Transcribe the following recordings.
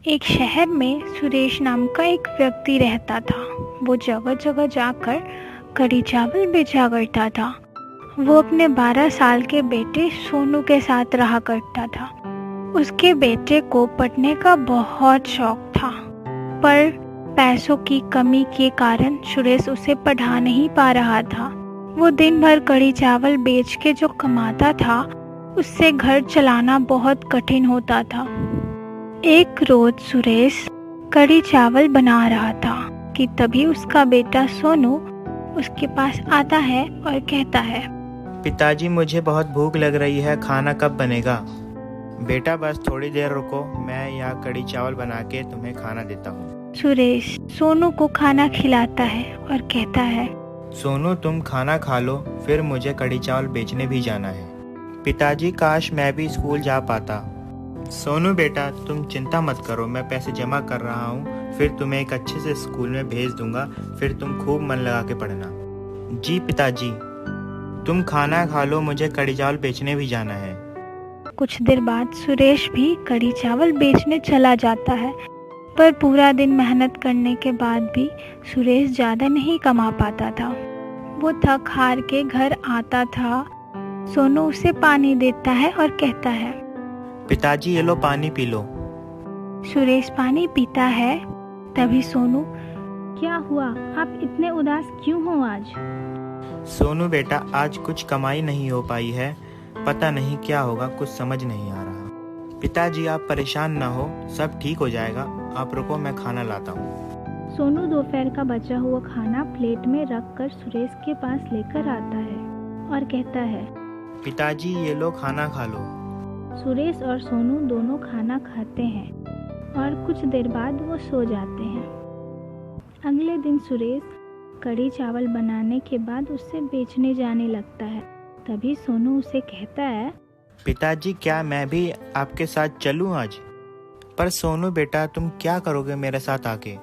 एक शहर में सुरेश नाम का एक व्यक्ति रहता था। वो जगह जगह जाकर कढ़ी चावल बेचा करता था। वो अपने 12 साल के बेटे सोनू के साथ रहा करता था। उसके बेटे को पढ़ने का बहुत शौक था, पर पैसों की कमी के कारण सुरेश उसे पढ़ा नहीं पा रहा था। वो दिन भर कढ़ी चावल बेच के जो कमाता था, उससे घर चलाना बहुत कठिन होता था। एक रोज सुरेश कढ़ी चावल बना रहा था कि तभी उसका बेटा सोनू उसके पास आता है और कहता है, पिताजी मुझे बहुत भूख लग रही है, खाना कब बनेगा? बेटा बस थोड़ी देर रुको, मैं यहाँ कढ़ी चावल बना के तुम्हें खाना देता हूँ। सुरेश सोनू को खाना खिलाता है और कहता है, सोनू तुम खाना खा लो, फिर मुझे कढ़ी चावल बेचने भी जाना है। पिताजी काश मैं भी स्कूल जा पाता। सोनू बेटा तुम चिंता मत करो, मैं पैसे जमा कर रहा हूँ, फिर तुम्हें एक अच्छे से स्कूल में भेज दूंगा, फिर तुम खूब मन लगा के पढ़ना। जी पिताजी। तुम खाना खा लो, मुझे कढ़ी चावल बेचने भी जाना है। कुछ देर बाद सुरेश भी कढ़ी चावल बेचने चला जाता है, पर पूरा दिन मेहनत करने के बाद भी सुरेश ज़्यादा नहीं कमा पाता था। वो थक हार के घर आता था। सोनू उसे पानी देता है और कहता है, पिताजी ये लो पानी पी लो। सुरेश पानी पीता है। तभी सोनू, क्या हुआ, आप इतने उदास क्यों हो आज? सोनू बेटा आज कुछ कमाई नहीं हो पाई है, पता नहीं क्या होगा, कुछ समझ नहीं आ रहा। पिताजी आप परेशान ना हो, सब ठीक हो जाएगा, आप रुको मैं खाना लाता हूँ। सोनू दोपहर का बचा हुआ खाना प्लेट में रखकर सुरेश के पास लेकर आता है और कहता है, पिताजी ये लो खाना खा लो। सुरेश और सोनू दोनों खाना खाते हैं और कुछ देर बाद वो सो जाते हैं। अगले दिन सुरेश कढ़ी चावल बनाने के बाद उसे बेचने जाने लगता है। तभी सोनू उसे कहता है, पिताजी क्या मैं भी आपके साथ चलूं आज? पर सोनू बेटा तुम क्या करोगे मेरे साथ आके?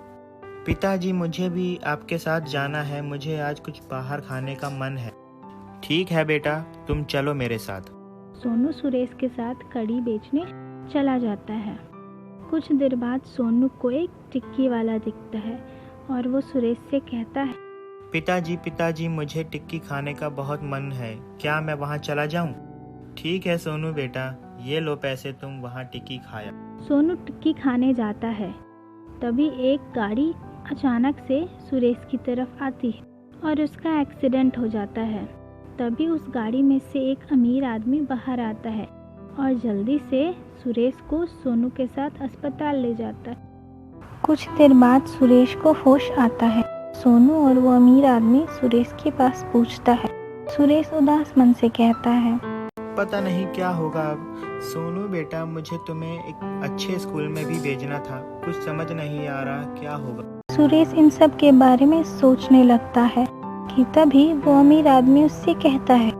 पिताजी मुझे भी आपके साथ जाना है, मुझे आज कुछ बाहर खाने का मन है। ठीक है बेटा तुम चलो मेरे साथ। सोनू सुरेश के साथ कढ़ी बेचने चला जाता है। कुछ देर बाद सोनू को एक टिक्की वाला दिखता है और वो सुरेश से कहता है, पिताजी मुझे टिक्की खाने का बहुत मन है, क्या मैं वहाँ चला जाऊँ? ठीक है सोनू बेटा, ये लो पैसे, तुम वहाँ टिक्की खाया। सोनू टिक्की खाने जाता है। तभी एक गाड़ी अचानक से सुरेश की तरफ आती है और उसका एक्सीडेंट हो जाता है। तभी उस गाड़ी में से एक अमीर आदमी बाहर आता है और जल्दी से सुरेश को सोनू के साथ अस्पताल ले जाता है। कुछ देर बाद सुरेश को होश आता है। सोनू और वो अमीर आदमी सुरेश के पास पूछता है। सुरेश उदास मन से कहता है, पता नहीं क्या होगा अब। सोनू बेटा मुझे तुम्हें एक अच्छे स्कूल में भी भेजना था, कुछ समझ नहीं आ रहा क्या होगा। सुरेश इन सब के बारे में सोचने लगता है कि तभी वो अमीर आदमी उससे कहता है,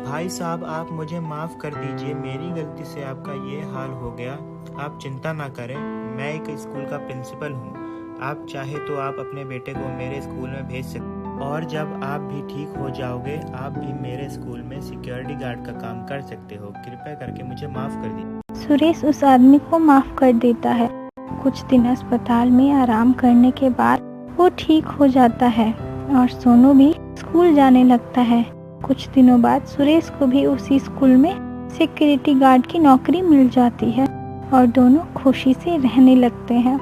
भाई साहब आप मुझे माफ कर दीजिए, मेरी गलती से आपका ये हाल हो गया। आप चिंता ना करें, मैं एक स्कूल का प्रिंसिपल हूँ, आप चाहे तो आप अपने बेटे को मेरे स्कूल में भेज सकते, और जब आप भी ठीक हो जाओगे आप भी मेरे स्कूल में सिक्योरिटी गार्ड का काम कर सकते हो, कृपया करके मुझे माफ कर दीजिए। सुरेश उस आदमी को माफ कर देता है। कुछ दिन अस्पताल में आराम करने के बाद वो ठीक हो जाता है और सोनू भी स्कूल जाने लगता है। कुछ दिनों बाद सुरेश को भी उसी स्कूल में सिक्योरिटी गार्ड की नौकरी मिल जाती है और दोनों खुशी से रहने लगते हैं।